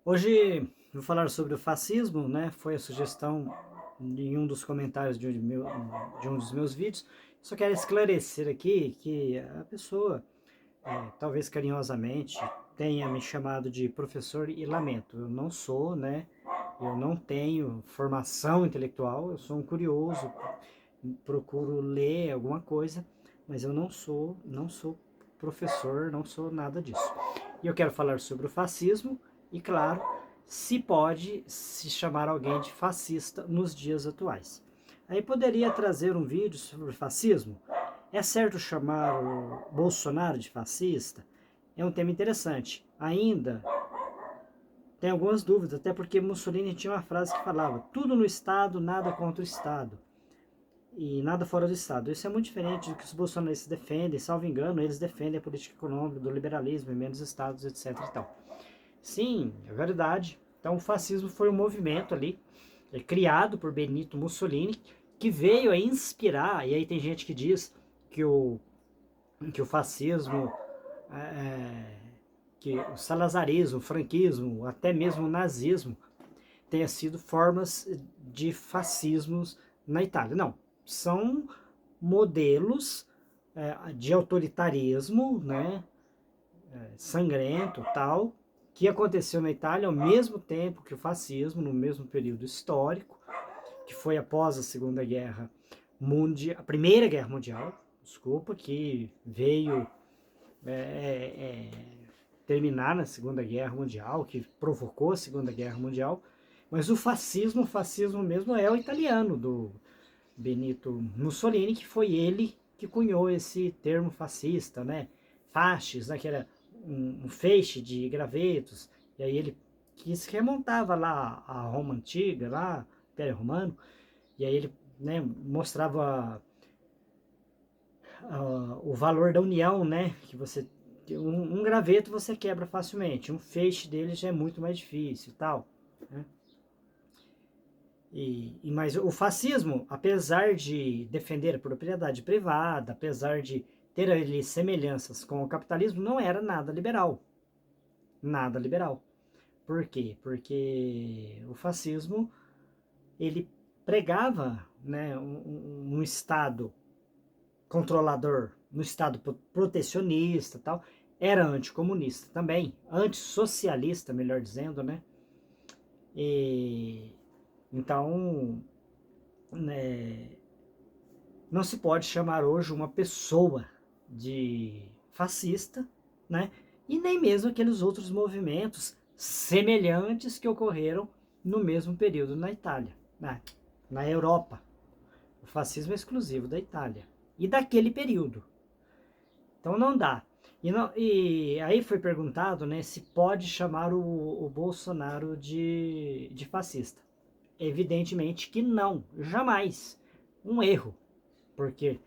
Hoje vou falar sobre o fascismo, né? Foi a sugestão em um dos comentários de um dos meus vídeos. Só quero esclarecer aqui que a pessoa, talvez carinhosamente, tenha me chamado de professor e lamento. Eu não sou, né? Eu não tenho formação intelectual, eu sou um curioso, procuro ler alguma coisa, mas eu não sou professor, não sou nada disso. E eu quero falar sobre o fascismo e, claro, se pode se chamar alguém de fascista nos dias atuais. Aí poderia trazer um vídeo sobre fascismo. É certo chamar o Bolsonaro de fascista? É um tema interessante. Ainda tem algumas dúvidas, até porque Mussolini tinha uma frase que falava: tudo no Estado, nada contra o Estado e nada fora do Estado. Isso é muito diferente do que os bolsonaristas defendem. Salvo engano, eles defendem a política econômica do liberalismo e menos Estados, etc. E tal. Sim, é verdade. Então o fascismo foi um movimento ali, criado por Benito Mussolini, que veio a inspirar, e aí tem gente que diz que o fascismo, é, que o salazarismo, o franquismo, até mesmo o nazismo, tenha sido formas de fascismos na Itália. Não, são modelos de autoritarismo, né, sangrento tal, que aconteceu na Itália ao mesmo tempo que o fascismo, no mesmo período histórico, que foi após a Segunda Guerra Mundial, a Primeira Guerra Mundial, desculpa, que veio é, é, terminar na Segunda Guerra Mundial, que provocou a Segunda Guerra Mundial, mas o fascismo mesmo é o italiano, do Benito Mussolini, que foi ele que cunhou esse termo fascista, né? Fascis, né? Que era um feixe de gravetos, e aí ele que se remontava lá à Roma Antiga, lá, Império Romano, e aí ele, né, mostrava o valor da união, né? Que você um graveto você quebra facilmente, um feixe dele já é muito mais difícil, tal. Né? Mas o fascismo, apesar de defender a propriedade privada, apesar de ter ali semelhanças com o capitalismo, não era nada liberal. Nada liberal. Por quê? Porque o fascismo ele pregava, né, um Estado controlador, um Estado protecionista, tal. Era anticomunista também, antissocialista, melhor dizendo, né? E então, né, não se pode chamar hoje uma pessoa de fascista, né? E nem mesmo aqueles outros movimentos semelhantes que ocorreram no mesmo período na Itália, né? Na Europa. O fascismo é exclusivo da Itália e daquele período. Então não dá. E aí foi perguntado, né, se pode chamar o Bolsonaro de fascista. Evidentemente que não, jamais. Um erro, porque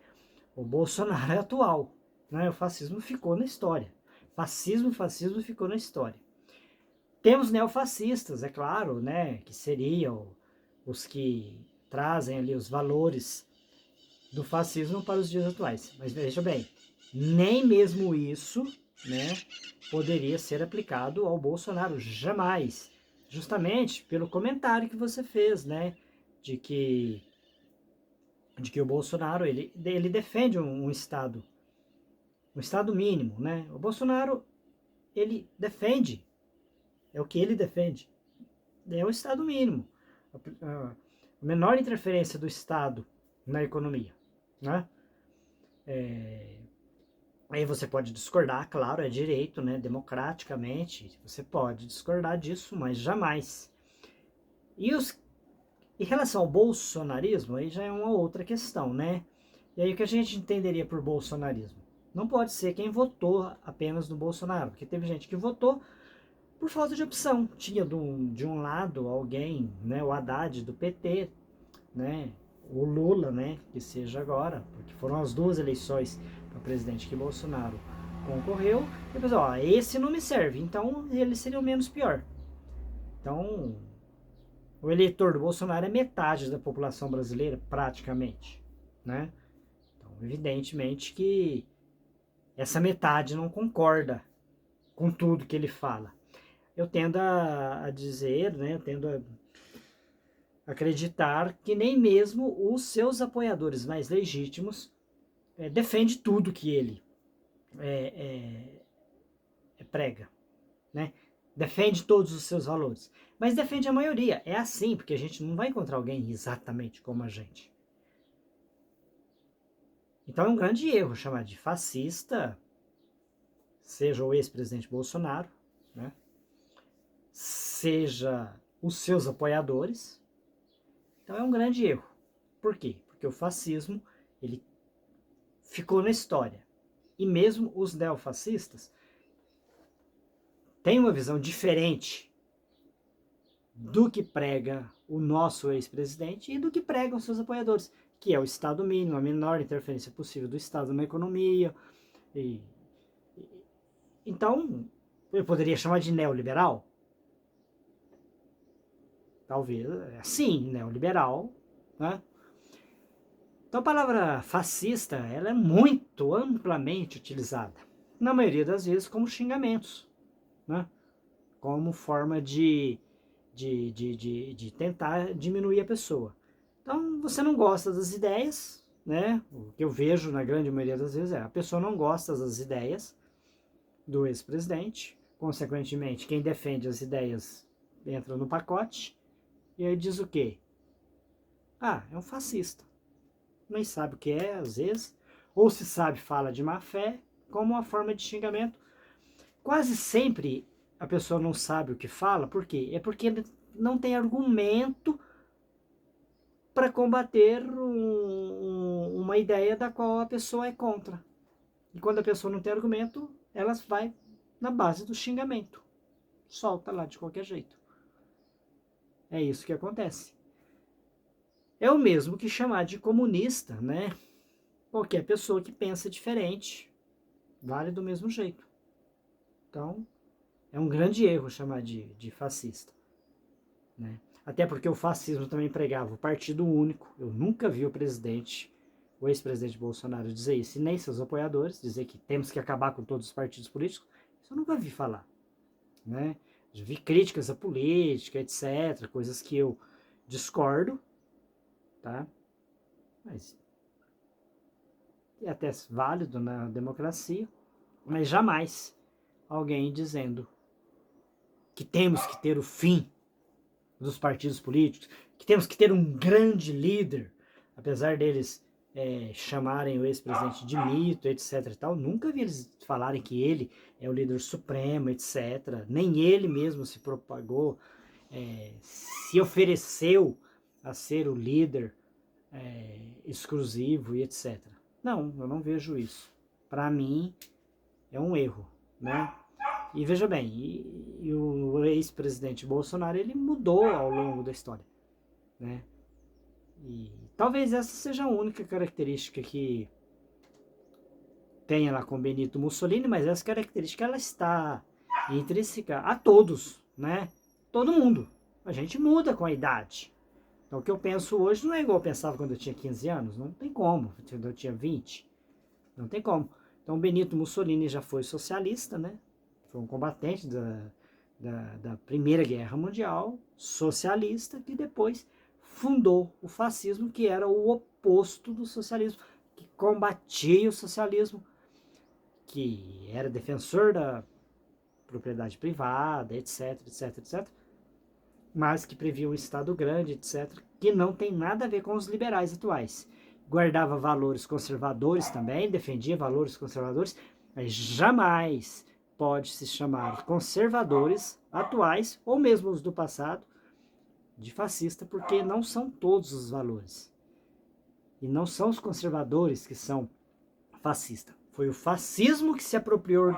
o Bolsonaro é atual, né? O fascismo ficou na história. Fascismo ficou na história. Temos neofascistas, é claro, né? Que seriam os que trazem ali os valores do fascismo para os dias atuais. Mas veja bem, nem mesmo isso, né, poderia ser aplicado ao Bolsonaro, jamais. Justamente pelo comentário que você fez, né, de que de que o Bolsonaro ele defende um estado mínimo, né? O Bolsonaro ele defende, é o que ele defende, é o estado mínimo, a menor interferência do Estado na economia, né? Aí você pode discordar, claro, é direito, né? Democraticamente, você pode discordar disso, mas jamais. E os Em relação ao bolsonarismo, aí já é uma outra questão, né? E aí o que a gente entenderia por bolsonarismo? Não pode ser quem votou apenas no Bolsonaro, porque teve gente que votou por falta de opção. Tinha de um lado alguém, né, o Haddad do PT, né, o Lula, né, que seja agora, porque foram as duas eleições para presidente que Bolsonaro concorreu. E depois, ó, esse não me serve, então ele seria o menos pior. Então, o eleitor do Bolsonaro é metade da população brasileira, praticamente, né? Então, evidentemente que essa metade não concorda com tudo que ele fala. eu tendo a dizer, né, eu tendo a acreditar que nem mesmo os seus apoiadores mais legítimos defende tudo que ele prega, né? Defende todos os seus valores, mas defende a maioria. É assim, porque a gente não vai encontrar alguém exatamente como a gente. Então é um grande erro chamar de fascista, seja o ex-presidente Bolsonaro, né? Seja os seus apoiadores. Então é um grande erro. Por quê? Porque o fascismo, ele ficou na história. E mesmo os neofascistas têm uma visão diferente do que prega o nosso ex-presidente e do que pregam seus apoiadores, que é o Estado mínimo, a menor interferência possível do Estado na economia. Então, eu poderia chamar de neoliberal? Talvez, sim, neoliberal, né? Então a palavra fascista, ela é muito amplamente utilizada, na maioria das vezes como xingamentos, né? Como forma de tentar diminuir a pessoa. Então você não gosta das ideias, né? O que eu vejo na grande maioria das vezes é a pessoa não gosta das ideias do ex-presidente, consequentemente quem defende as ideias entra no pacote, e aí diz o quê? Ah, é um fascista. Nem sabe o que é, às vezes, ou se sabe, fala de má fé, como uma forma de xingamento. Quase sempre a pessoa não sabe o que fala, por quê? É porque não tem argumento para combater uma ideia da qual a pessoa é contra. E quando a pessoa não tem argumento, ela vai na base do xingamento. Solta lá de qualquer jeito. É isso que acontece. É o mesmo que chamar de comunista, né? Qualquer pessoa que pensa diferente vale do mesmo jeito. Então, é um grande erro chamar de fascista, né? Até porque o fascismo também pregava o partido único. Eu nunca vi o ex-presidente Bolsonaro dizer isso, e nem seus apoiadores, dizer que temos que acabar com todos os partidos políticos. Isso eu nunca vi falar, né? Já vi críticas à política, etc., coisas que eu discordo, tá? Mas é até válido na democracia, mas jamais alguém dizendo que temos que ter o fim dos partidos políticos, que temos que ter um grande líder, apesar deles chamarem o ex-presidente de mito, etc. e tal, nunca vi eles falarem que ele é o líder supremo, etc. Nem ele mesmo se propagou, se ofereceu a ser o líder exclusivo e etc. Não, eu não vejo isso. Para mim, é um erro, né? E veja bem, e o ex-presidente Bolsonaro, ele mudou ao longo da história, né? E talvez essa seja a única característica que tenha lá com Benito Mussolini, mas essa característica ela está intrínseca a todos, né? Todo mundo. A gente muda com a idade. Então o que eu penso hoje não é igual eu pensava quando eu tinha 15 anos, não tem como, quando eu tinha 20, não tem como. Então Benito Mussolini já foi socialista, né? Foi um combatente da Primeira Guerra Mundial, socialista, que depois fundou o fascismo, que era o oposto do socialismo, que combatia o socialismo, que era defensor da propriedade privada, etc, etc, etc, mas que previa um Estado grande, etc, que não tem nada a ver com os liberais atuais. Guardava valores conservadores também, defendia valores conservadores, mas jamais pode se chamar conservadores atuais, ou mesmo os do passado, de fascista, porque não são todos os valores. E não são os conservadores que são fascistas. Foi o fascismo que se apropriou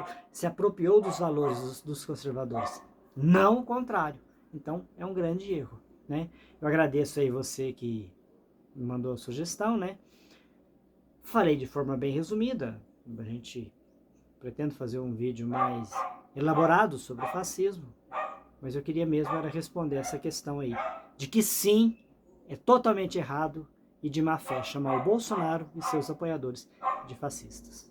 dos valores dos conservadores, não o contrário. Então, é um grande erro, né? Eu agradeço aí você que me mandou a sugestão, né? Falei de forma bem resumida, a gente pretende fazer um vídeo mais elaborado sobre o fascismo, mas eu queria mesmo era responder essa questão aí, de que sim, é totalmente errado e de má fé chamar o Bolsonaro e seus apoiadores de fascistas.